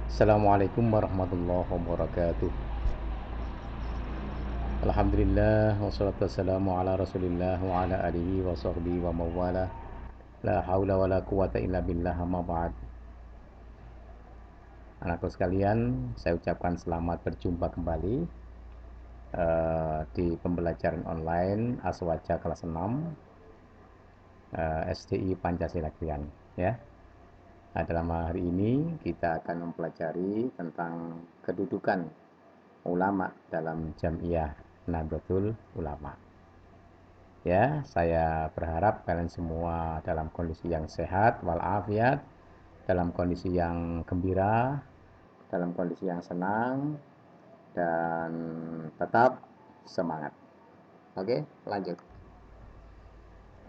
Assalamualaikum warahmatullahi wabarakatuh. Alhamdulillah wassalatu wassalamu ala Rasulillah wa ala alihi wa sahbihi wa mawala. La haula wala quwata illa billah amma ba'd. Anakku sekalian, saya ucapkan selamat berjumpa kembali di pembelajaran online Aswaja kelas 6 SDI Pancasila Krian ya. Nah, dalam hari ini kita akan mempelajari tentang kedudukan ulama dalam Jamiah Nahdlatul Ulama. Ya, saya berharap kalian semua dalam kondisi yang sehat walafiat, dalam kondisi yang gembira, dalam kondisi yang senang, dan tetap semangat. Oke, lanjut.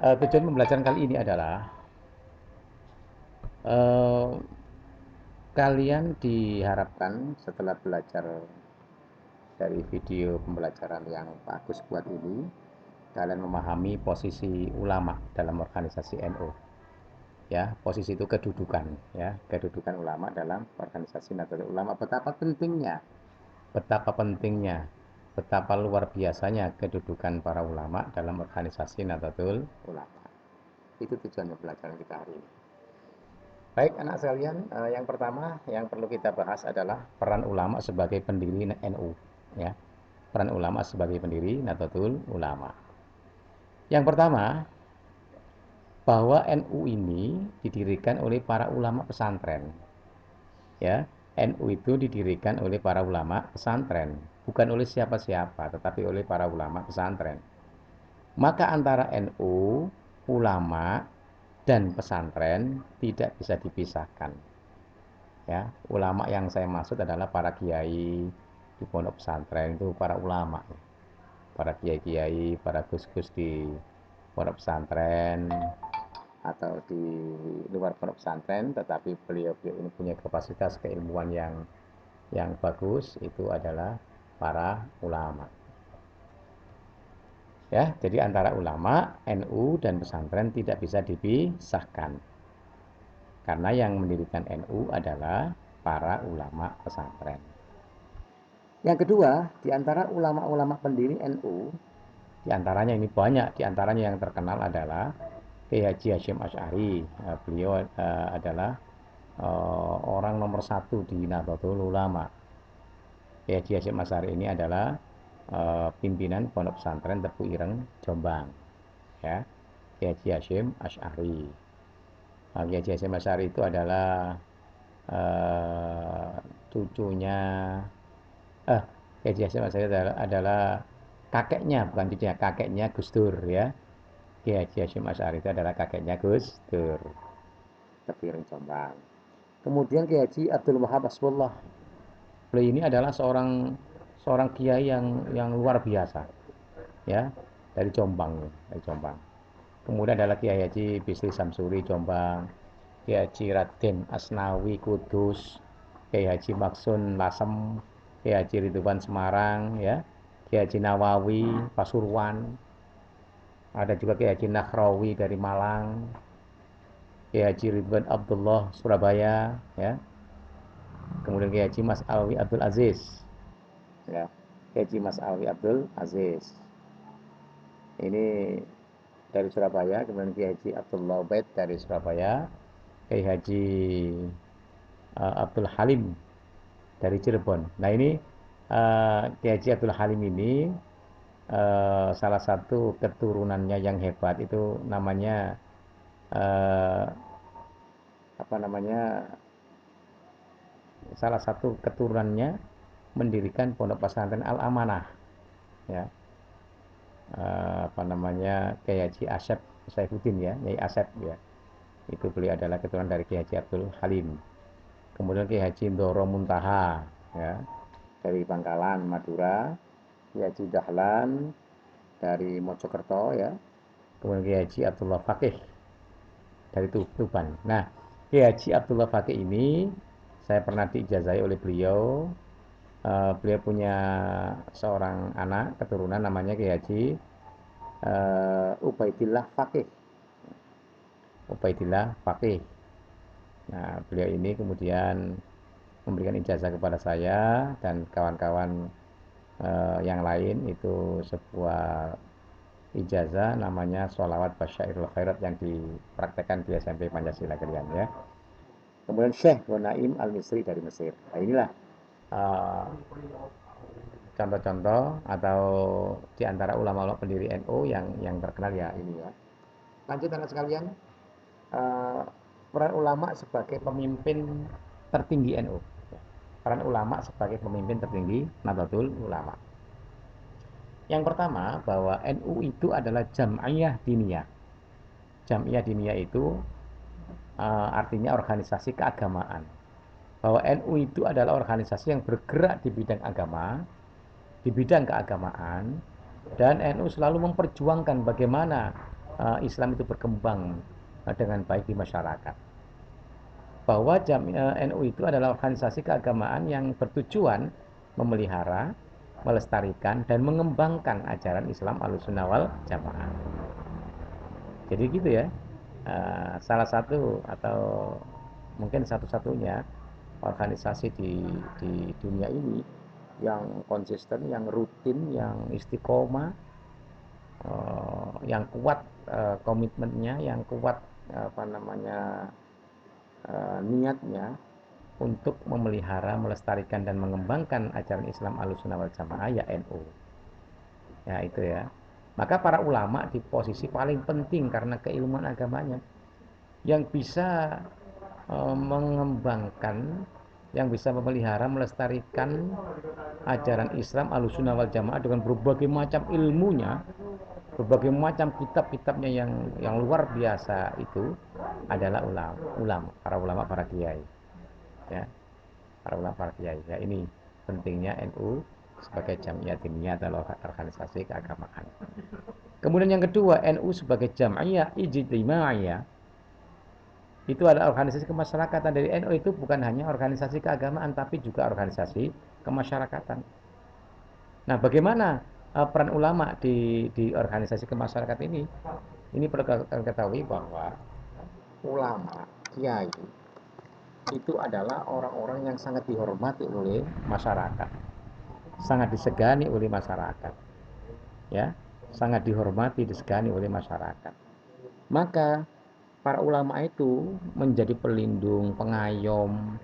Tujuan pembelajaran kali ini adalah uh, kalian diharapkan setelah belajar dari video pembelajaran yang bagus buat ini, kalian memahami posisi ulama dalam organisasi NU. Ya, posisi itu kedudukan, ya, kedudukan ulama dalam organisasi Nahdlatul Ulama. Betapa pentingnya, betapa luar biasanya kedudukan para ulama dalam organisasi Nahdlatul Ulama. Itu tujuan pelajaran kita hari ini. Baik anak sekalian, yang pertama yang perlu kita bahas adalah peran ulama sebagai pendiri NU, ya. Peran ulama sebagai pendiri Nahdlatul Ulama. Yang pertama, bahwa NU ini didirikan oleh para ulama pesantren. Ya, NU itu didirikan oleh para ulama pesantren, bukan oleh siapa-siapa, tetapi oleh para ulama pesantren. Maka antara NU, ulama, dan pesantren tidak bisa dipisahkan. Ya, ulama yang saya maksud adalah para kiai di pondok pesantren itu para ulama, para kiai-kiai, para gus-gus di pondok pesantren atau di luar pondok pesantren, tetapi beliau ini punya kapasitas keilmuan yang bagus, itu adalah para ulama. Ya, jadi antara ulama, NU dan pesantren tidak bisa dipisahkan. Karena yang mendirikan NU adalah para ulama pesantren. Yang kedua, di antara ulama-ulama pendiri NU, di antaranya ini banyak, di antaranya yang terkenal adalah Kiai Haji Hasyim Asy'ari. Beliau adalah orang nomor satu di Nahdlatul Ulama. Kiai Haji Hasyim Asy'ari ini adalah pimpinan Pondok Pesantren Tepu Ireng, Jombang. Ya, Kiai Haji Hasyim Asy'ari. Kiai Haji Hasyim Asy'ari itu adalah cucunya Kiai Haji Hasyim Asy'ari adalah kakeknya, bukan cucunya, kakeknya Gus Dur ya. Kiai Haji Hasyim Asy'ari itu adalah kakeknya Gus Dur. Tepu Ireng, Jombang. Kemudian Kiai Haji Abdul Wahab Asbullah. Beliau ini adalah seorang seorang kiai yang luar biasa, ya, dari Jombang, dari Jombang. Kemudian adalah Kiai Haji Bisri Samsuri Jombang, Kiai Haji Raden Asnawi Kudus, Kiai Haji Maksun Lasem, Kiai Haji Ridwan Semarang, ya, Kiai Haji Nawawi Pasuruan, ada juga Kiai Haji Nahrawi dari Malang, Kiai Haji Ridwan Abdullah Surabaya, ya. Kemudian Kiai Haji Mas Alwi Abdul Aziz, ya, Kiai Haji Mas Alwi Abdul Aziz. Ini dari Surabaya. Kemudian Kiai Haji Abdullah Ubaid dari Surabaya, Kiai Haji Abdul Halim dari Cirebon. Nah ini Kiai Haji Abdul Halim ini salah satu keturunannya yang hebat itu namanya uh, apa namanya salah satu keturunannya mendirikan Pondok Pesantren Al Amanah, ya. Apa namanya Kiai Haji Asep Saifuddin, ya, Nyai Asep, ya. Itu beliau adalah keturunan dari Kiai Haji Abdul Halim. Kemudian Kiai Haji Ndoro Muntaha, ya, dari Bangkalan, Madura. Kiai Haji Dahlan dari Mojokerto, ya. Kemudian Kiai Haji Abdullah Fakih dari Tuban. Nah, Kiai Haji Abdullah Fakih ini saya pernah diijazahi oleh beliau. Beliau punya seorang anak keturunan namanya Kiai Haji Ubaidillah Fakih. Ubaidillah Fakih. Nah, beliau ini kemudian memberikan ijazah kepada saya dan kawan-kawan yang lain. Itu sebuah ijazah namanya Sholawat Basyairul Khairat yang dipraktekkan di SMP Pancasila kalian ya. Kemudian Syekh Gonaim Al-Misri dari Mesir. Nah, inilah contoh-contoh atau di antara ulama-ulama pendiri NU yang terkenal ya ini ya. Lanjut anak sekalian, peran ulama sebagai pemimpin tertinggi NU. Peran ulama sebagai pemimpin tertinggi Nahdlatul Ulama. Yang pertama, bahwa NU itu adalah Jam'iyah Diniyah. Jam'iyah Diniyah itu artinya organisasi keagamaan. Bahwa NU itu adalah organisasi yang bergerak di bidang agama, di bidang keagamaan, dan NU selalu memperjuangkan bagaimana Islam itu berkembang dengan baik di masyarakat. Bahwa NU itu adalah organisasi keagamaan yang bertujuan memelihara, melestarikan, dan mengembangkan ajaran Islam Ahlussunnah wal Jamaah. Jadi gitu ya, salah satu atau mungkin satu-satunya organisasi di dunia ini yang konsisten, yang rutin, yang istiqomah, yang kuat komitmennya, yang kuat niatnya untuk memelihara, melestarikan dan mengembangkan ajaran Islam Ahlussunnah wal Jamaah ya NU. Ya itu ya. Maka para ulama di posisi paling penting karena keilmuan agamanya yang bisa mengembangkan, yang bisa memelihara, melestarikan ajaran Islam Ahlussunnah wal Jamaah dengan berbagai macam ilmunya, berbagai macam kitab-kitabnya yang luar biasa itu adalah ulama, para ulama, para kiai. Ya, para ulama, para kiai. Ya, ini pentingnya NU sebagai Jam'iyah Diniyah atau organisasi keagamaan. Kemudian yang kedua, NU sebagai Jam'iyah Ijtimaiyah itu adalah organisasi kemasyarakatan. Dari NU itu bukan hanya organisasi keagamaan tapi juga organisasi kemasyarakatan. Nah, bagaimana peran ulama di organisasi kemasyarakatan ini? Ini perlu kita ketahui bahwa ulama, kiai itu adalah orang-orang yang sangat dihormati oleh masyarakat, sangat disegani oleh masyarakat, ya, sangat dihormati, disegani oleh masyarakat. Maka para ulama itu menjadi pelindung, pengayom,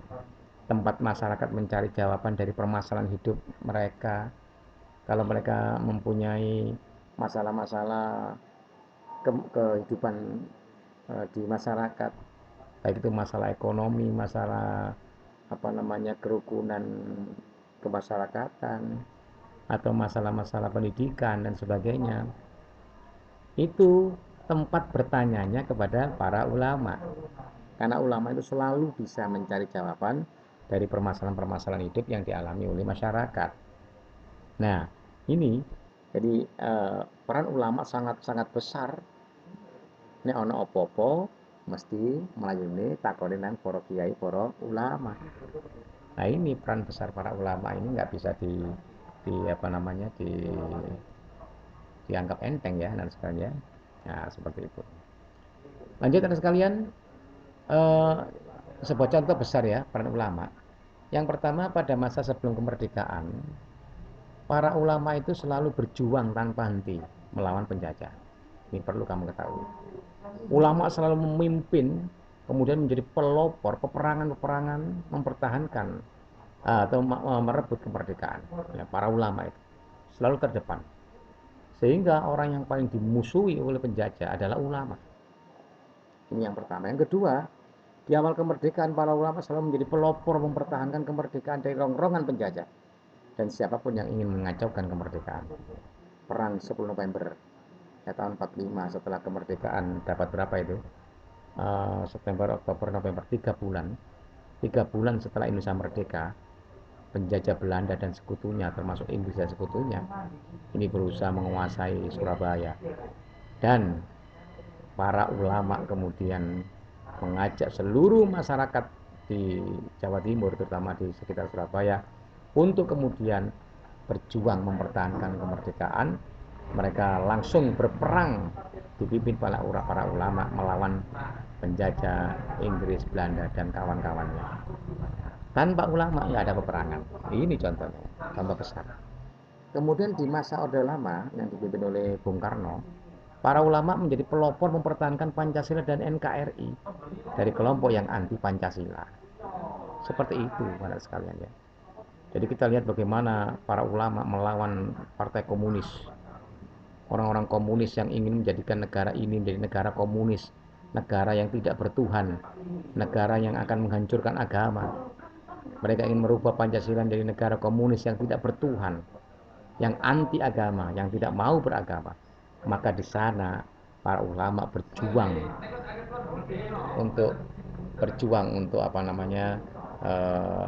tempat masyarakat mencari jawaban dari permasalahan hidup mereka. Kalau mereka mempunyai masalah-masalah kehidupan di masyarakat, baik itu masalah ekonomi, masalah kerukunan kemasyarakatan, atau masalah-masalah pendidikan dan sebagainya, itu tempat bertanyanya kepada para ulama. Karena ulama itu selalu bisa mencari jawaban dari permasalahan-permasalahan hidup yang dialami oleh masyarakat. Nah, ini jadi peran ulama sangat-sangat besar. Nek ono opo-opo mesti melayani takoni nang para kiai, para ulama. Nah, ini peran besar para ulama ini nggak bisa dianggap enteng ya, dan sekalian. Nah, seperti itu. Lanjut teman sekalian, sebuah contoh besar ya peran ulama. Yang pertama, pada masa sebelum kemerdekaan, para ulama itu selalu berjuang tanpa henti melawan penjajah. Ini perlu kamu ketahui. Ulama selalu memimpin, kemudian menjadi pelopor peperangan-peperangan mempertahankan atau merebut kemerdekaan. Ya, para ulama itu selalu terdepan. Sehingga orang yang paling dimusuhi oleh penjajah adalah ulama. Ini yang pertama. Yang kedua, di awal kemerdekaan para ulama selalu menjadi pelopor mempertahankan kemerdekaan dari rongrongan penjajah dan siapapun yang ingin mengacaukan kemerdekaan. Perang 10 November ya, tahun 45 setelah kemerdekaan dapat berapa itu? September, Oktober, November, 3 bulan. 3 bulan setelah Indonesia merdeka, penjajah Belanda dan sekutunya, termasuk Inggris dan sekutunya, ini berusaha menguasai Surabaya. Dan para ulama kemudian mengajak seluruh masyarakat di Jawa Timur, terutama di sekitar Surabaya, untuk kemudian berjuang mempertahankan kemerdekaan. Mereka langsung berperang dipimpin para ulama melawan penjajah Inggris, Belanda, dan kawan-kawannya. Tanpa ulama nggak ada peperangan. Ini contohnya, contoh besar. Kemudian di masa Orde Lama yang dipimpin oleh Bung Karno, para ulama menjadi pelopor mempertahankan Pancasila dan NKRI dari kelompok yang anti Pancasila. Seperti itu, anak sekalian ya. Jadi kita lihat bagaimana para ulama melawan partai komunis, orang-orang komunis yang ingin menjadikan negara ini menjadi negara komunis, negara yang tidak bertuhan, negara yang akan menghancurkan agama. Mereka ingin merubah Pancasila menjadi negara komunis yang tidak bertuhan, yang anti agama, yang tidak mau beragama. Maka di sana para ulama berjuang untuk apa namanya eh,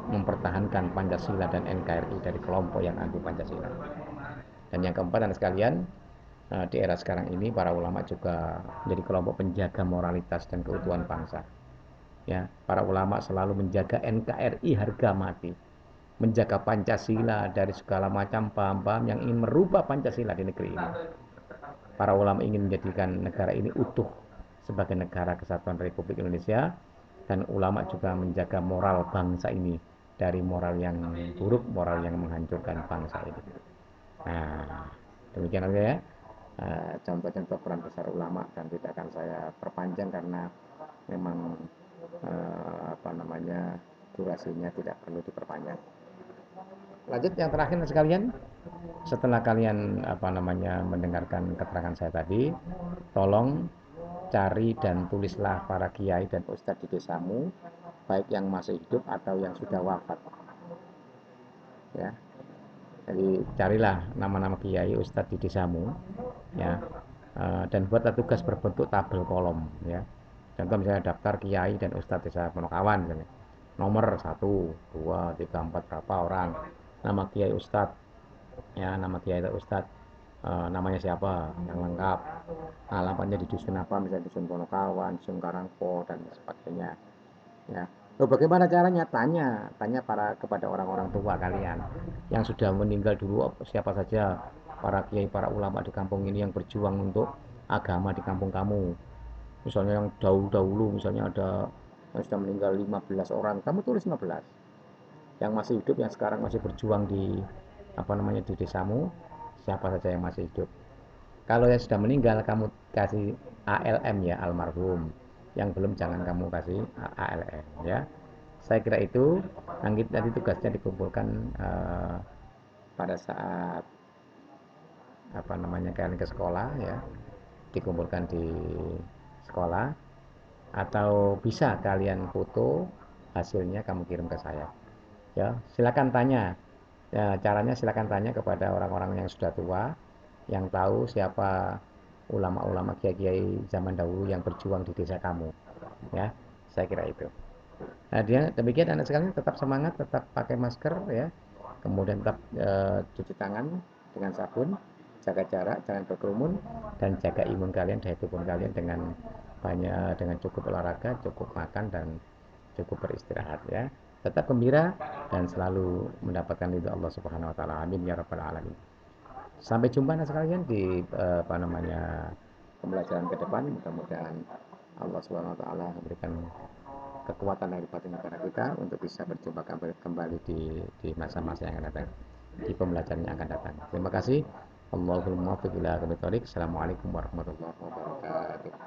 mempertahankan Pancasila dan NKRI dari kelompok yang anti Pancasila. Dan yang keempat, anak sekalian, di era sekarang ini para ulama juga menjadi kelompok penjaga moralitas dan keutuhan bangsa. Ya, para ulama selalu menjaga NKRI harga mati, menjaga Pancasila dari segala macam paham-paham yang ingin merubah Pancasila di negeri ini. Para ulama ingin menjadikan negara ini utuh sebagai negara kesatuan Republik Indonesia, dan ulama juga menjaga moral bangsa ini dari moral yang buruk, moral yang menghancurkan bangsa ini. Nah, demikian aja ya. Contoh-contoh peran besar ulama, dan tidak akan saya perpanjang karena memang apa namanya durasinya tidak perlu diperpanjang. Lanjut yang terakhir sekalian, setelah kalian apa namanya mendengarkan keterangan saya tadi, tolong cari dan tulislah para kiai dan ustadz di desamu, baik yang masih hidup atau yang sudah wafat. Ya, jadi carilah nama-nama kiai ustadz di desamu, ya, dan buatlah tugas berbentuk tabel kolom, ya. Contoh misalnya daftar kiai dan ustadz desa Ponokawan misalnya. Nomor 1, 2, 3, 4 berapa orang. Nama kiai ustadz, ya, nama kiai atau ustadz, namanya siapa yang lengkap, alamatnya di dusun apa, misalnya dusun Ponokawan, dusun Karangpo dan sebagainya, ya. Bagaimana caranya? Tanya kepada orang-orang tua kalian yang sudah meninggal dulu, siapa saja para kiai, para ulama di kampung ini yang berjuang untuk agama di kampung kamu. Misalnya yang dahulu-dahulu, misalnya ada yang sudah meninggal 15 orang, kamu tulis 15. Yang masih hidup, yang sekarang masih berjuang di apa namanya di desamu, siapa saja yang masih hidup. Kalau yang sudah meninggal kamu kasih ALM, ya, almarhum. Yang belum jangan kamu kasih ALM, ya. Saya kira itu nanti tugasnya dikumpulkan pada saat apa namanya kalian ke sekolah, ya, dikumpulkan di sekolah, atau bisa kalian foto hasilnya kamu kirim ke saya, ya. Silakan tanya, ya, caranya silakan tanya kepada orang-orang yang sudah tua, yang tahu siapa ulama-ulama kiai-kiai zaman dahulu yang berjuang di desa kamu, ya. Saya kira itu. Nah, dia demikian anak sekalian, tetap semangat, tetap pakai masker, ya. Kemudian tetap cuci tangan dengan sabun, jaga jarak, jangan berkerumun, dan jaga imun kalian, daya tubuh kalian dengan banyak, dengan cukup olahraga, cukup makan, dan cukup beristirahat, ya. Tetap gembira dan selalu mendapatkan ridho Allah Subhanahu wa taala. Amin ya rabbal alamin. Sampai jumpa anak sekalian di apa namanya pembelajaran ke depan. Mudah-mudahan Allah Subhanahu wa taala memberikan kekuatan dari batin kepada kita untuk bisa berjumpa kembali di masa-masa yang akan datang, di pembelajaran yang akan datang. Terima kasih. Allahumma muwaffiq ila aqwamit thoriq. Assalamualaikum warahmatullahi wabarakatuh.